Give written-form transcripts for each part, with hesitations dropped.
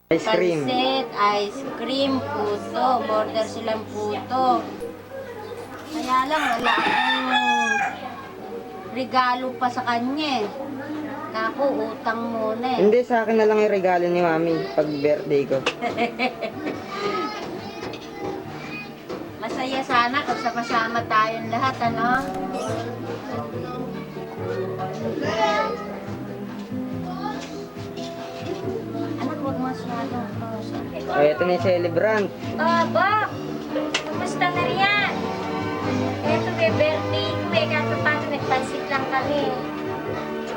Ice cream. Pansit, ice cream, puto. Border silang puto. Kaya lang, wala akong regalo pa sa kanya eh. Naku, utang muna eh. Hindi, sa akin na lang yung regalo ni Mami pag birthday ko. Masaya sana kung sama-sama tayong lahat, ano? Anak, huwag masyadong close. O, ito na yung celebrant. Bak! Kumusta na riyan? Eto, may birthday ko eh. Kaso paano nagpansit lang kami.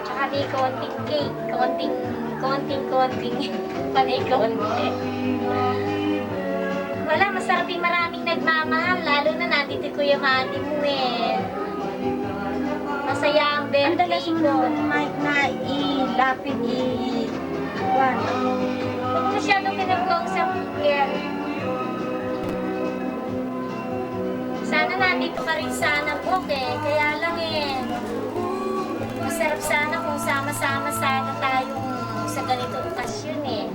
Tsaka may konting cake. Konting. Panay konti. Wala, masarap yung maraming nagmamahal. Lalo na nandito Kuya Manny mo eh. Masaya ang birthday ko. Mike na ilapit i-one. Huwag masyadong pinag-uusap yan. Sana nandito ka rin sana, Bok eh. Kaya lang eh. Masarap sana kung sama-sama sana tayong sa ganito okasyon eh.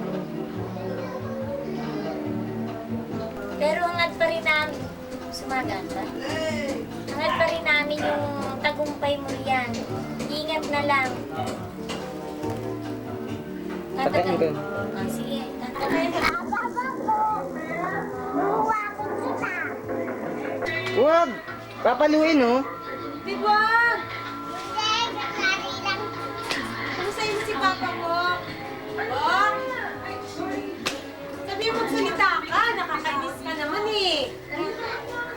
Pero hangad pa rin namin, sumaganda. Hangad pa rin namin yung tagumpay mo yan. Ingat na lang. Tatakan ko. Sige, tatakan. Huwag! Papaluin, oh. Bigwag! Kumustahin mo si Papa mo? Oh? Sabi mo magsalita ka, nakakainis ka naman eh.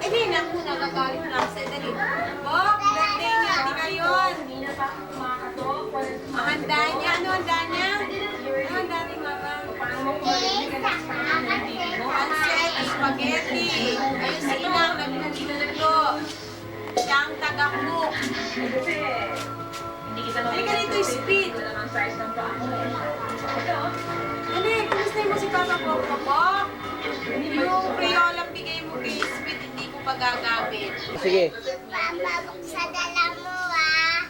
Eh di, naku, nagagalit na ako sa'yo. Dali. Oh, birthday niya, di ngayon. Handa niya, ano handa niya? Ano handa ni Mama? Pancit, spaghetti. Ayun si Inang, nagluto. Siya ang taga-cook. Halika dito, speed. Ano kumusta mo si Papa Popo? Yung Priolang bigay mo kay Speed, hindi ko pa gagamit. Sige. Sa dala mo ah.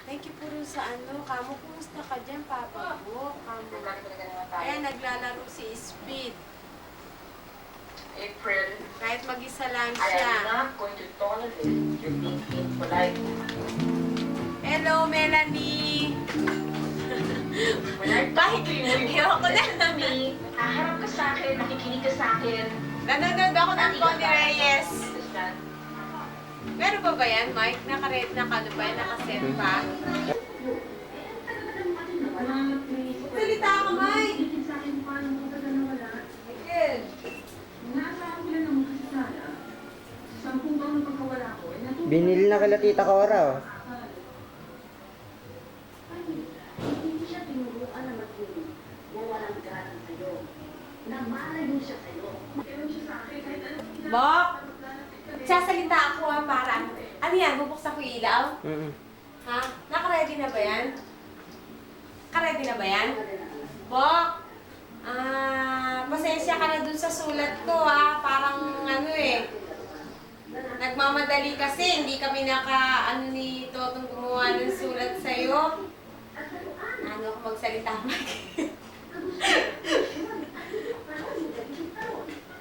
Thank you po rin sa ano. Kamo, kumusta ka dyan, Papa po? Kamo. Ayan, naglalaro si Speed. April, Kahit mag-isa lang I am siya. not going to tolerate you being impolite. Hello, Melanie. When I Bakit? talk to you, Ayoko na. haharap ka sa akin, nakikinig ka sa akin. Nanonood ako ng Connie Reyes. Understand? Meron pa ba yan, Mike? Naka-red na ka ba? Naka-set pa? Salita ka, Mike! Again. Binili na kala Tita Cora, oh. Bok! Sasalita ako para ano yan? Bubuksan ko yung ilaw? Ha? Naka-ready na ba yan? Naka-ready na ba yan? Bok! Pasensya ka na dun sa sulat ko ha. Parang ano eh. Nagmamadali kasi. Hindi kami ano ni Totong gumawa ng sulat sa'yo. Ano ako magsalita, Mike?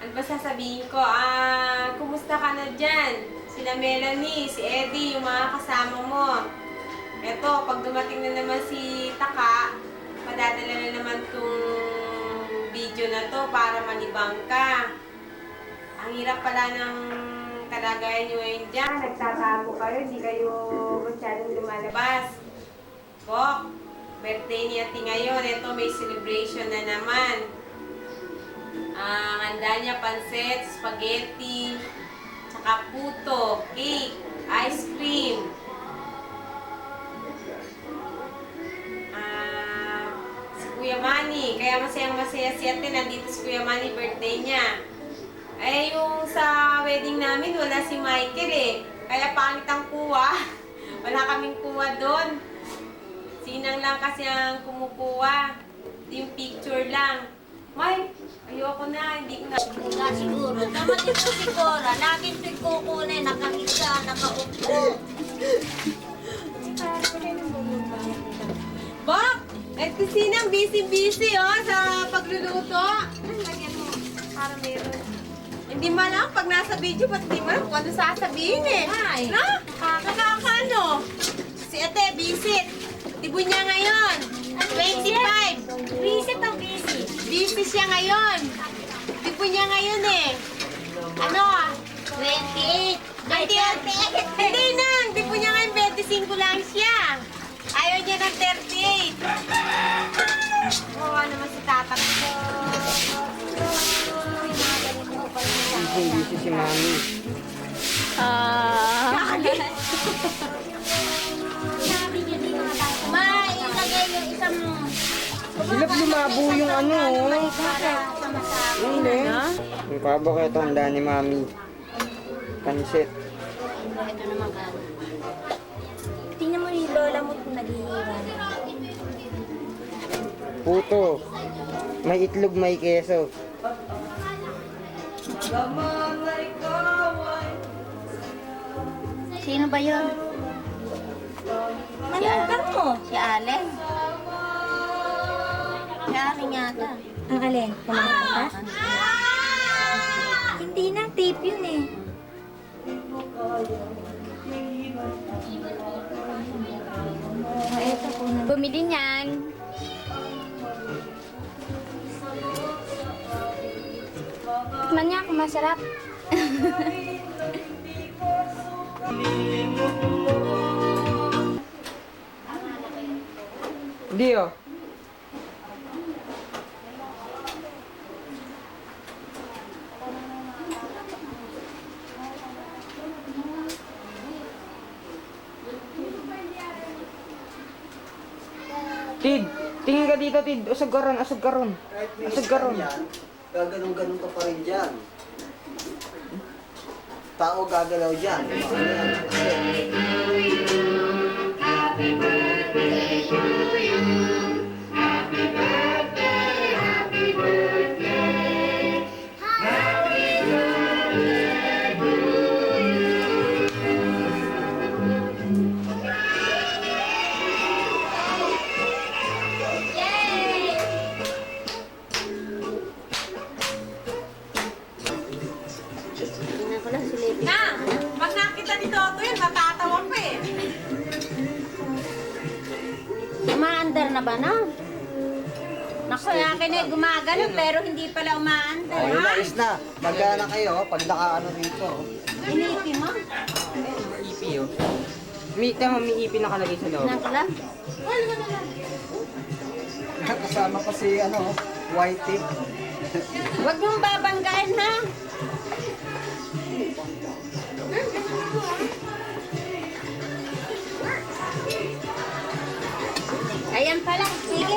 Ano ba sasabihin ko? Kumusta ka na dyan? Sila Melanie, si Eddie, yung mga kasama mo. Eto, pag dumating na naman si Taka, madadala na naman tong video na to para malibang ka. Ang hirap pala ng kalagayan nyo ngayon dyan. Nagtatago kayo, hindi kayo masyadong lumalabas. Bok, birthday ni Ate ngayon. Ito, may celebration na naman. Ang handa niya, pancit, spaghetti, tsaka puto, cake, ice cream. Si Kuya Manny, kaya masayang-masaya si Ate, nandito si Kuya Manny, birthday niya. Eh, yung sa wedding namin, wala si Michael eh. Kaya pangit ang kuha. Wala kaming kuha doon. Sinang lang kasi ang kumukuha. Yung picture lang. Mike, ayoko na, hindi ko na. Siguro. Naman dito si Cora. Laging ito'y kukunin. Nakahiga, nakaupo. Bak! Ito Ito sinang busy-busy sa pagluluto. Lagyan mo. Para meron. Hindi mo alam pag nasa video, ba't hindi mo alam kung ano sasabihin eh. Ay. No? Nakakaano? Si ate, visit. Tibo niya ngayon. 25. Visit ang busy. Busy siya ngayon. Tibo niya ngayon eh. Ano? 28. 28. Hindi na. Tibo niya ngayon 25 lang siya. Ayaw niya ng 38. Oo naman si tatang ko. Busy si Mami. Mailagay yung isang... Silap lumabo yung ano, oh. Para sama-sama. Hindi. Yung pabok ito, handa ni Mami. Pansit. Ito naman gano'n. Tingnan mo yung lola mo kung naghihiwa. Puto. May itlog, may keso. Sino ba yun? Manukan mo. Si Allen. Si Allen yata. Ang Allen? Kumakanta? Hindi na, tape yun eh. Ito po na. Bumili niyan. Tikman niya kung masarap. Hindi, oh. Tid, tingin ka dito, Tid. Usog ka ron, usog ka ron. Usog ka ron. Gaganong-ganon ka pa rin dyan. Tao gagalaw dyan. Tingnan ko lang si Levi. Na! Pag nakita ni Toto yun, matatawa pa eh. Umaandar na ba na? Naku, yung akin eh, gumagano pero hindi pala umaandar. Ayun na, is na. Magana kayo pag nakaano rito. Inipi mo? Ipi, oh. Tama, may ipi nakalagay sa loob. Tingnan ko lang. Kasama pa si Whitey. Huwag mong babanggain ha. Ayan pala, sige.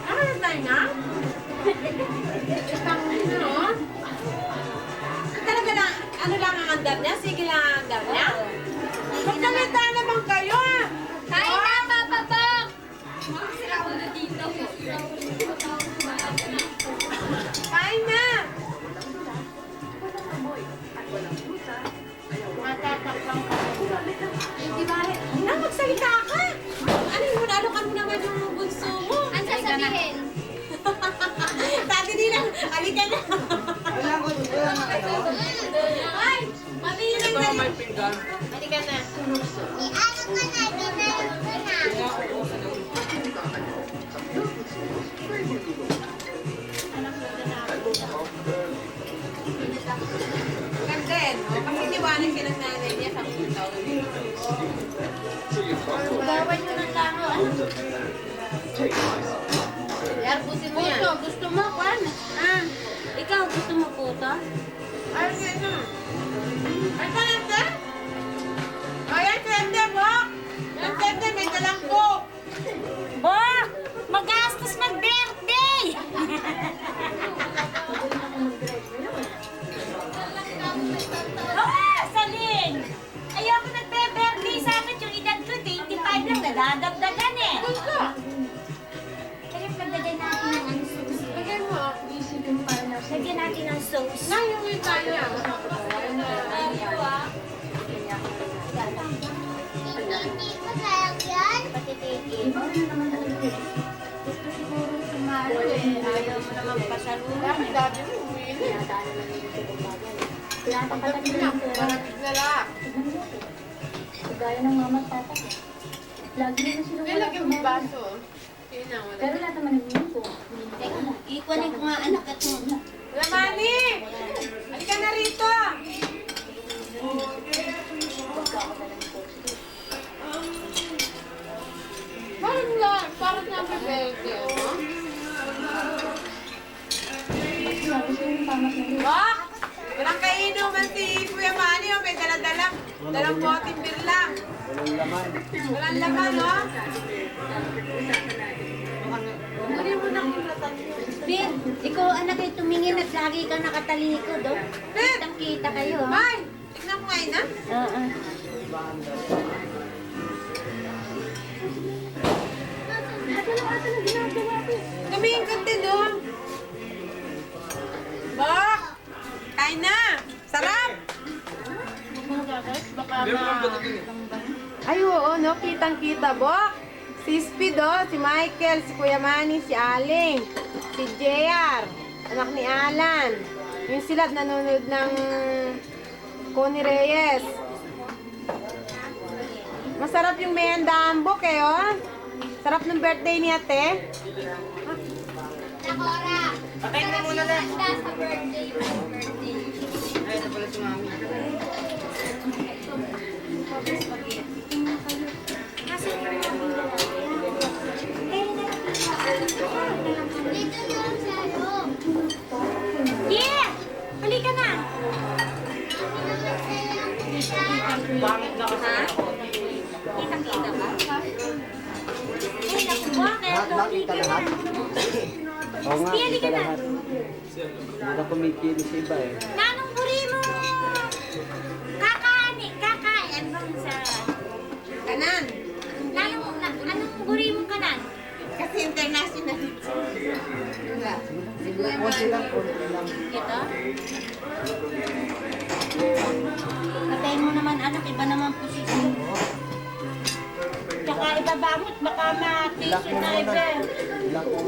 Ano na tayo na? Talaga na, ano lang ang andar niya? Sige lang ang andar niya? Magsalita naman kayo! Kain na, Papa Bok! Kain na! Matatakpang ka. Hindi ba? Na, magsalita ka! Ano yun? Alokan mo naman yung bunso mo. Ang sasabihin? Sabi nila, halika na. Ay, mabili na. Halika na. Ano ka na, dinalo ko na. Ganda no? Kasi liwanag siya ng nanay niya sa puntaw. Gawin mo ng laro. Arbusin mo yan. Puto, gusto mo, Kwan? Ah, ikaw gusto mo puto? Ay, ano? Ay, kalanda? Ay, tende mo. Yung tende, may dalang ko. Bok! Magastos mag-birthday! Ah, Salin! Ayoko nagbe-birthday sa akin yung edad ko, 25 lang, nadadagdagan eh. Kaya pagdagan natin ng ano sauce. Lagyan mo. Lagyan natin ng sauce. Nayungi tayo. Hindi ko sayang yan. Patitikin. Gusto siguro sumalo eh. Ayaw mo naman pasalubong. Bakit dati mo umuwi na? Pinapakalamin lang. Maraming na lang. Gaya ng mama at papa. Lagi naman sila May lagyan mo baso. Yun na, wala. Pero lahat naman ng ko. Ikunin ko nga anak at mo. Lamani! Halika na rito! Bakit nga bebeke, no? Wak! Walang kainuman si Kuya Manny, oh. May dalang boting beer lang. Walang laman. Walang laman, no? Kunin mo na kulatan mo. Bin, ikaw anak ay tumingin at lagi kang nakatalikod, oh. Bin! Kitang-kita kayo, ha? May! Tignan mo ngayon, ha? Oo. Tumingin ka din, oh. Bak! Kain na! Sarap! Ay, oo, no? Kitang-kita, Bok. Si Speed, oh. Si Michael, si Kuya Manny, si Aling, si JR, anak ni Alan. Yung sila nanonood ng Connie Reyes. Masarap yung meyandaan, Bok, eh, oh. Sarap ng birthday ni ate. Nakora. Patay mo muna na. Handa sa birthday. Ay, ito pala si mami. Dito lang sa'yo. Yeah! Halika na! Bangit na kasi ako. Kitang-kita ba? Ay, naku, bakit? Lahat nakita lahat. Oo nga, kita lahat. Hindi na kumikilos sa iba eh. Nanong buri mo! Kakain bang sa... Kanan. Anong buri mo kanan? Kasi international. Konti lang, konti lang. Ito? Patayin mo naman anak, iba naman posisyon. Tsaka ibabangot, baka Ilak ma-tissue mo na muna. iba. Ilak mo.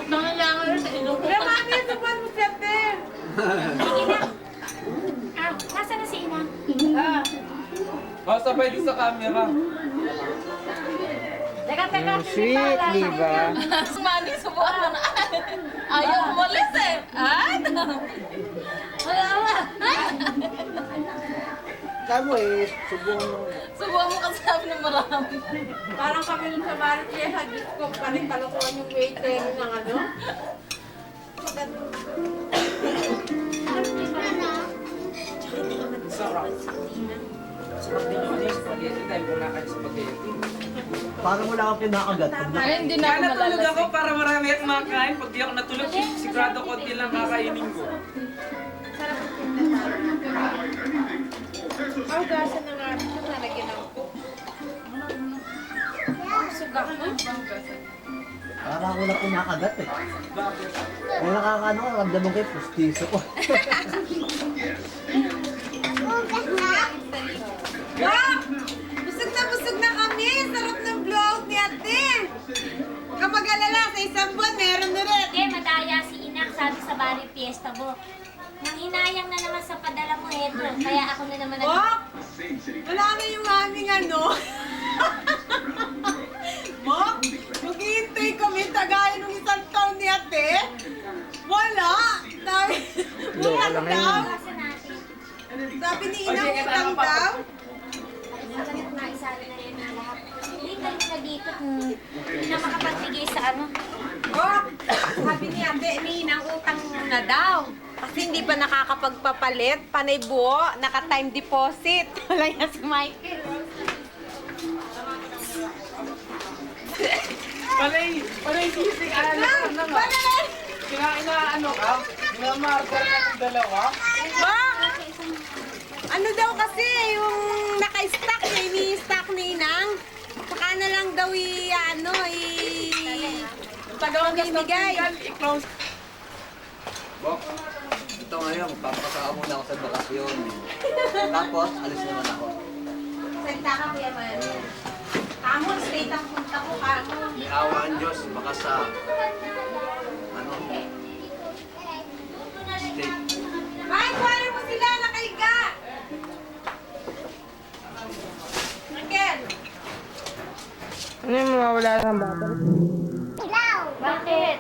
Nangalangan sa ilong. Kuya Mami, subuan mo siyempre. Sige na. Ah, nasa na si Ina? Oh, sabay din sa camera. Teka. Sweet, di ba? Mani, subukan mo na. Ayaw umalis eh. Ay, Wala. Kaya mo eh, subukan mo. subukan mo kasi sabi ng marami. Parang kami nung sa Marit kaya hagis ko, parang kalukuhan yung waiter ng ano. Sarap din yung spaghetti dahil kumakain spaghetti. Parang wala akong kinakagat. Ay, hindi na Kaya ako natulog ako malalasing. para marami at makakain. Pag di ako natulog, sigurado konti lang kakainin ko. Ang gasa na nga ito, nalagyan ng cook. Suga mo? Parang wala kinakagat eh. May nakakano ka, ramdaman kayo, pustiso ko. Wow! Busog na kami! Sarap ng vlog ni ate! Huwag ka mag-alala, sa isang buwan meron na rin. Eh, madaya si Inak, sabi sa Bari Fiesta mo. Nang hinayang na naman sa padala mo eto, kaya ako na naman Bok! Wala na yung maming ano. Bok! Maghihintay kami tagaya nung isang taon ni ate. Wala! Loko lang yun. Kasi natin. Sabi ni Inang utang daw. Sabi ko naisali na rin ang lahat. Hindi ka rin na dito. Hindi na makapagbigay sa ano. Bok! Sabi ni ate, ni Inang utang na daw. Kasi hindi pa nakakapagpapalit, panay buo, naka-time deposit. Wala yan si Michael. Panay sisig, ano nga? Kinain na ano ka? Minamarker ka ng dalawa? Bok! Ano daw kasi, yung naka-stack niya, ini-stack ni Inang. Saka na lang daw pamimigay. I-close. Bok, ito ngayon. ngayon, magpapakasama muna ako sa bakasyon. Tapos, alis naman ako. Salita ka, Kuya Manny. Kamo, straight ang punta ko, kamo. May awa ang Diyos, baka sa, ano, state. Ay, kuhanin mo sila, nakahiga! Raquel! Ano yung mawawala ng battery? Ilaw! Bakit?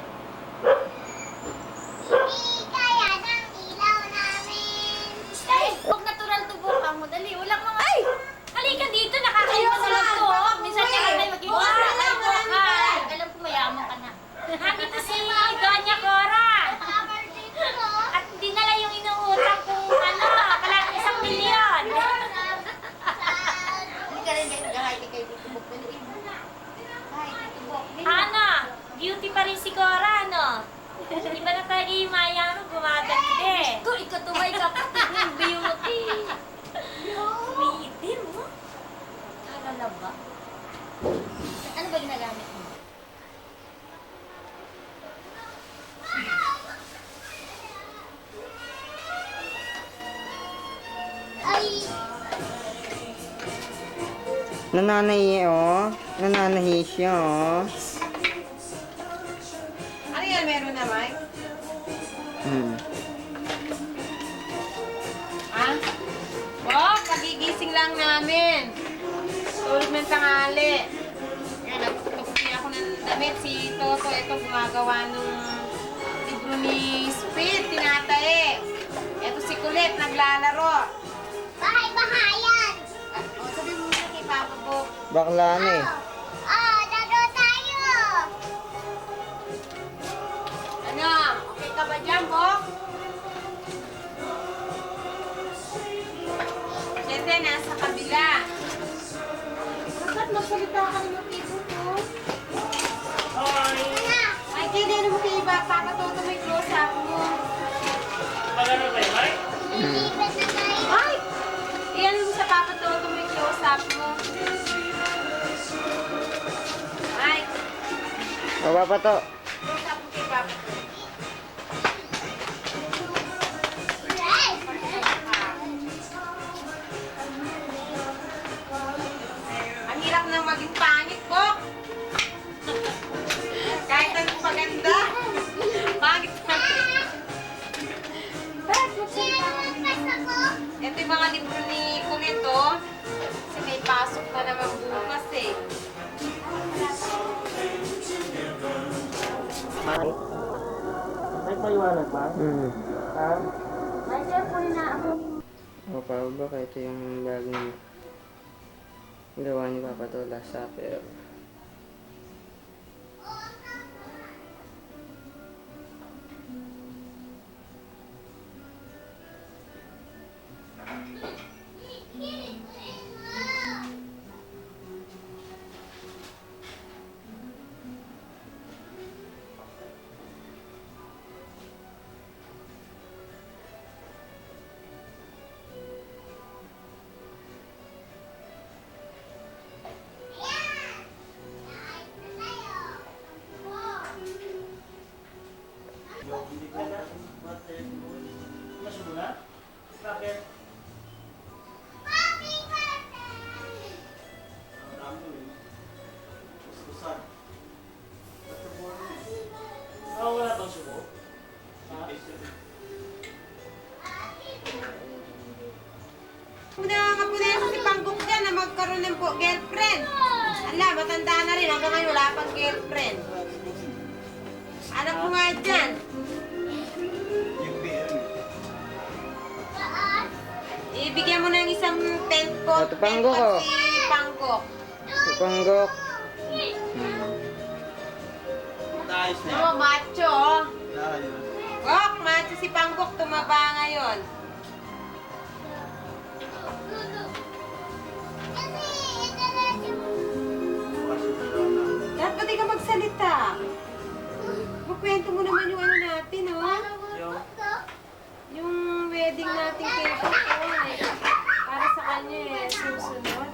Hindi kaya ng ilaw namin. Ay! Huwag natural to po ka mo. Dali, walang mga... Ay! Halika dito, nakakaiba sa lang to. Minsan niya kami maging ay, alam ko mayaman ka na. Nandito si Doña Cora. At dinala yung inuutang kung ano, palang 1 milyon. Hindi ka rin kahit ikay tutubok na rin. Kahit tutubok. Ano? Beauty pa rin si Cora, no? Di ba na talaga yung mayaman gumaganda eh? Ko, ikatumay ka kapatid ng beauty. May itim, mo? Akala ba? Ano ba ginagamit mo? Ay, Nananahi, oh. Nananahi siya, oh. Ano yan, meron na, Mike? Ha? Oh, kagigising lang namin. Tulog ng tanghali. Yan, nagpapagpapin ako ng damit. Si Toto, ito, gumagawa nung libro ni Speed, tinatae. Ito si Kulit, naglalaro. bahay-bahayan. O, sabi mo muna kay Papa Bo. Bakla na eh. Laro tayo. Ano? Okay ka ba dyan, Bo? Siyempre, nasa kabila. Bakit magsalita ka ng tipo ko? Mikey, di ano mo kay Papa Toto may close-up mo. Lilipat na tayo. Ay! Iyan mo sa Papa Toto may close-up mo. Ay, Baba pa to. close-up mo kay Papa Toto. Ang hirap nang maging pangit, Bok. Kahit anong maganda. Pangit pa. Ito yung mga libro ni Kulito. Kasi may pasok pa naman bukas eh. May paliwanag ba? Ha? May cellphone na ako. O, baka ito yung bagong gawa ni Papa to, Last Supper. Bakit? Wala bang subo? Nakakapunay si Panggok dyan na magkaroon ng girlfriend. Ala, matanda na rin. Hanggang ngayon wala pang girlfriend. Anak ko nga dyan. Ibigyan mo ng isang tent po. Ito, Panggok, oh. Si Panggok. Si Panggok. Ayos na Oh, macho, oh. yan. Gok, macho si Panggok. Tumaba ngayon. Dapat pati ka magsalita. Magkwento mo naman yung ano natin, oh. Yung wedding natin kay Toto, eh. Para sa kanya, eh. Susunod.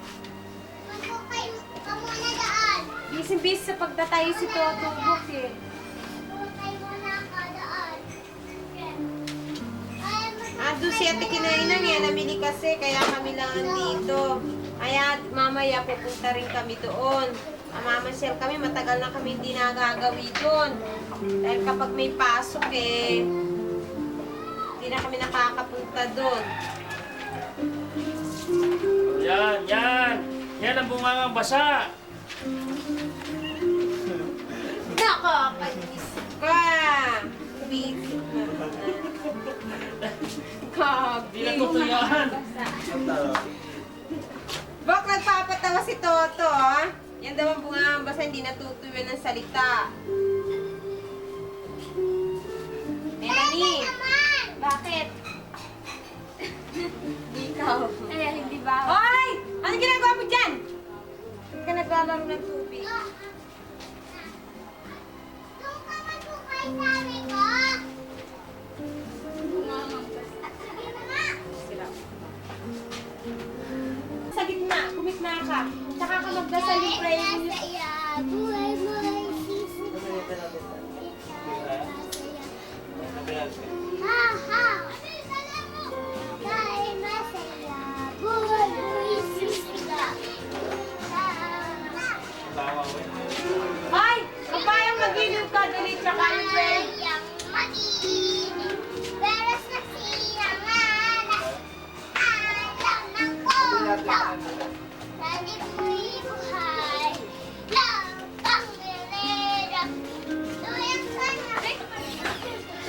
Busy-busy sa pagtatayo si Toto, Gok, eh. Tayo muna ka daan. Kaya mo nandun si Ate Kinainang eh. Namili kasi, kaya kami lang dito. Kaya mamaya pupunta rin kami doon. Mamasyal kami, matagal na kami hindi nagagawi doon. Dahil kapag may pasok eh, hindi na kami nakakapunta doon. Yan, yan. Yan ang bungangang basa. Nakakainis ka! Visit na naman. Di na tutuyaan. Bakit papatawa si Toto, ha? Yan daw ang bunga, basta hindi natutuyo ng salita. Melanie! Bakit? Ikaw. Kaya hindi ba? Hoy! Ano ginagawa mo dyan? Hindi ka naglalaro ng tubig. Doon ka matukay sabi ko. Sige na nga. Sila. Sa gitna, kumikna ka. Tsaka ka magdasal yung prayer niyo. Masaya, buhay mo ay sisi. Ha, ha. Dahil masaya, buhay mo ay sisi. Hoy! Kapayang mag-iliw ka, dali tsaka yung prayer. Sayang mag-iinit, pero sa siyangan, alam ng kondom. Dali mo'y buhay, lapang merera. Tuyang ka na. Sayang mag-iinit,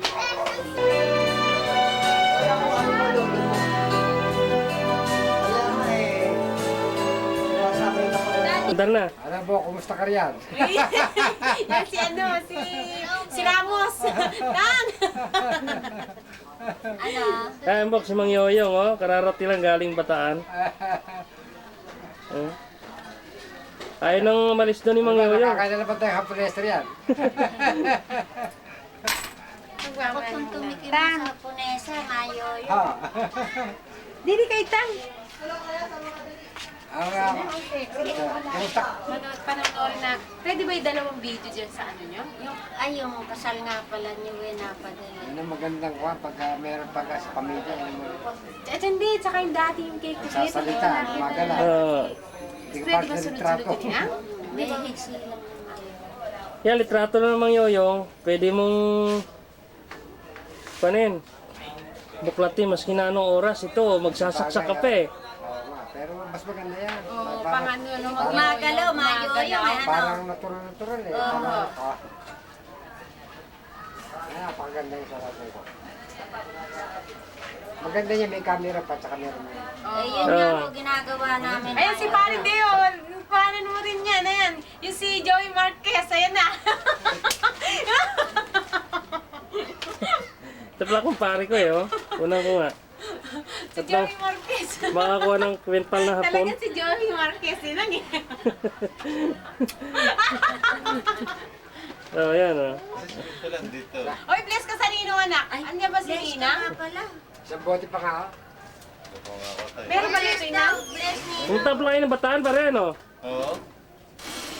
pero sa Kaya kung ano maluto mo. Kaya nga eh. Sinasabi na ko rin. Andar na. Alam mo, kumusta ka riyan? Yan si ano, si Ramos. Tang! Ano? Ayan po, si Mang Yoyong, oh. Kararating lang galing Bataan. Oh. Ayaw nang umalis doon ni Mang Yoyong. Nakakain na naman tayo hapulester yan. Huwag kang tumikim sa punesa, mayoyo. Ha? Dili kay Tang. Kumusta? Panoorin na. Pwede ba yung dalawang video dyan sa ano nyo? Yung kasal nga pala niyo, napadala. Yan ang magandang kuha pagka meron pagka sa pamilya. Yan mo. At hindi, tsaka yung dati yung cake ko. Sasalita, magala. Pwede Hindi ka ba parte ng sunod-sunod litrato. din, ha? May higsi lang naman. Yan, litrato na ng Mang Yoyong. Pwede mong panin. Buklatin, maski na anong oras ito, magsasaksak ka pa eh. Oo nga, pero mas maganda yan. Oo, Parang- pang ano, Gumagalaw, mayoyo. Ano? Parang natural eh. Pakaganda yung sarap nito. Maganda niya, may camera pa, tsaka meron mo. Eh, yun nga po ginagawa namin. Ayan si Pare Deo. Paano mo rin yan? Ayan. Yung si Joey Marquez. Ayan na. Tapla kong pare ko eh, oh. Unang ko nga. Si Joey Marquez. Makakuha ng kwintal na hapon. Talaga si Joey Marquez. Yun lang eh. Oh, yan oh. Oy, bless ka sa Nino, anak. Andiyan ba si Bless ka Nina? nga pala. Isang bote pa nga. Meron ba dito, Ina? Bless me. Punta pala kayo ng Bataan pa rin, oh. Oo.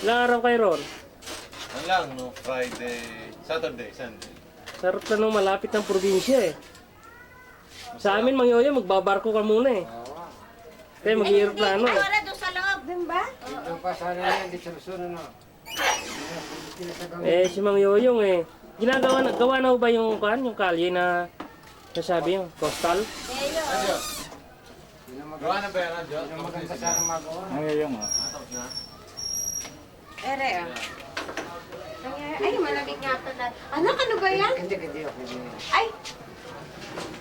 Ilang araw kayo ron? Ano lang, no? Friday, Saturday, Sunday. Sarap na nung malapit ng probinsya eh. Sa amin, Mang Yoyo, magbabarko ka muna eh. Kaya mag-aeroplano eh. Wala doon sa loob. Doon ba? Yung pa sana yan, di sa Luzon, ano. Eh, si Mang Yoyong eh. Gawa na ho ba yung kalye na nasabi yung coastal? Gawa na ba yan, Adjo? Yung maganda sana magawa. Ere, ah. Ay, malamig nga pala. Anak, ano ba yan? Hindi. Ay!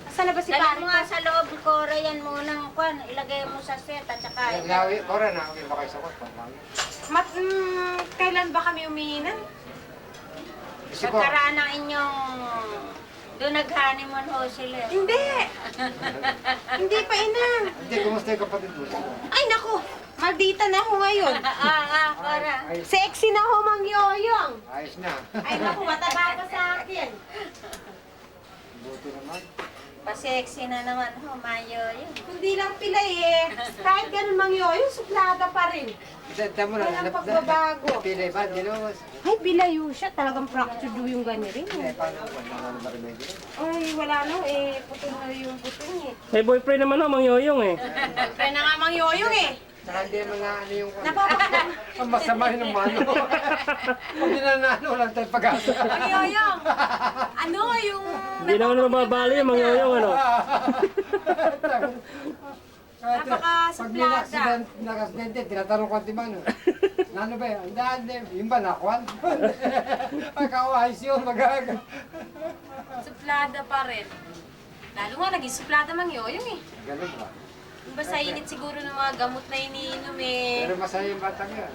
Asa na ba si Dali Pare? mo nga sa loob, Cora, yan muna. Ilagay mo sa set at saka Nawi, ora na, ba kayo sa kot? Kailan ba kami umiinan? Kasi ko, pagkaraan ng inyong doon nag-honeymoon ho sila. Hindi! Hindi pa, Ina. hindi, kumusta yung kapatid mo? Ay, naku! Maldita na ako ngayon. Cora. Ay, Sexy na ho, Mang Yoyong. ayos na. Ay, naku, mataba pa sa akin. Buti naman. Pa-sexy na naman ho, Mayoyo. Kundi lang pilay eh. Kahit ganun Mangyoyo, suplada pa rin. Dada mo na. Walang pagbabago. Pilay ba? Dinos. Ay, bilayo siya. Talagang fractured yung ganyan rin. Eh, paano ba remedyo? Ay, wala no eh. Putol na yung putol eh. May boyfriend naman ho, Mang Yoyong eh. Kaya na nga Mangyoyo eh. Saka hindi naman na ano yung... Napapakita. Ang masama yun ng mano. Pag dinanalo, walang tayong pag-asa. Mangyoyong. Ano yung... Hindi naman mababali yung Mang Yoyong ano. Pag may nakaksidente, tinatanong ko ang timano. Ano ba yun? Ang yung ba nakuhan? Pagkawahis yun, magaga. Suplada pa rin. Lalo nga, naging suplada Mangyoyong eh. Ganun ba? Basta init siguro ng mga gamot na iniinom eh. Pero masaya yung batang yun.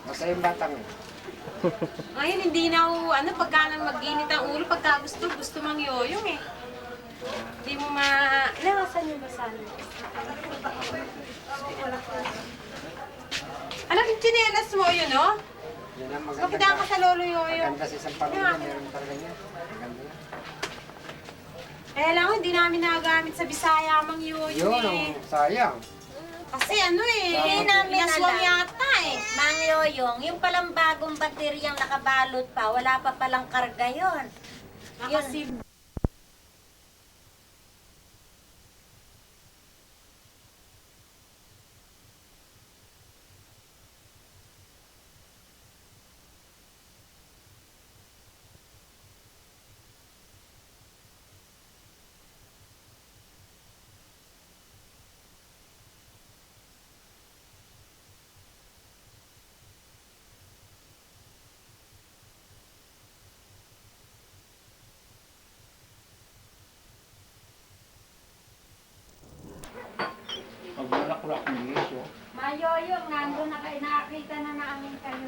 Masaya yung batang yun. Ngayon, hindi na ano, pagka nang mag-init ang ulo, pagka gusto Mangyoyong eh. Hindi mo Nasaan yung basan? Alam, yung tsinelas mo yun, no? Yan ang Kapitan ka sa lolo yoyo. Maganda sa isang pamilya, meron talaga niya. Maganda yan. Eh, lang, hindi namin nagagamit sa Bisaya Mangyoyong Yun, eh. sayang. Kasi ano eh, Hindi namin naswang alam. yata eh. Mangyoyong, yung palang bagong bateryang nakabalot pa, wala pa palang karga yun. Nakasib. Pag malakrak ng yeso. Mayoyong, nandun na kayo, nakakita na namin kayo.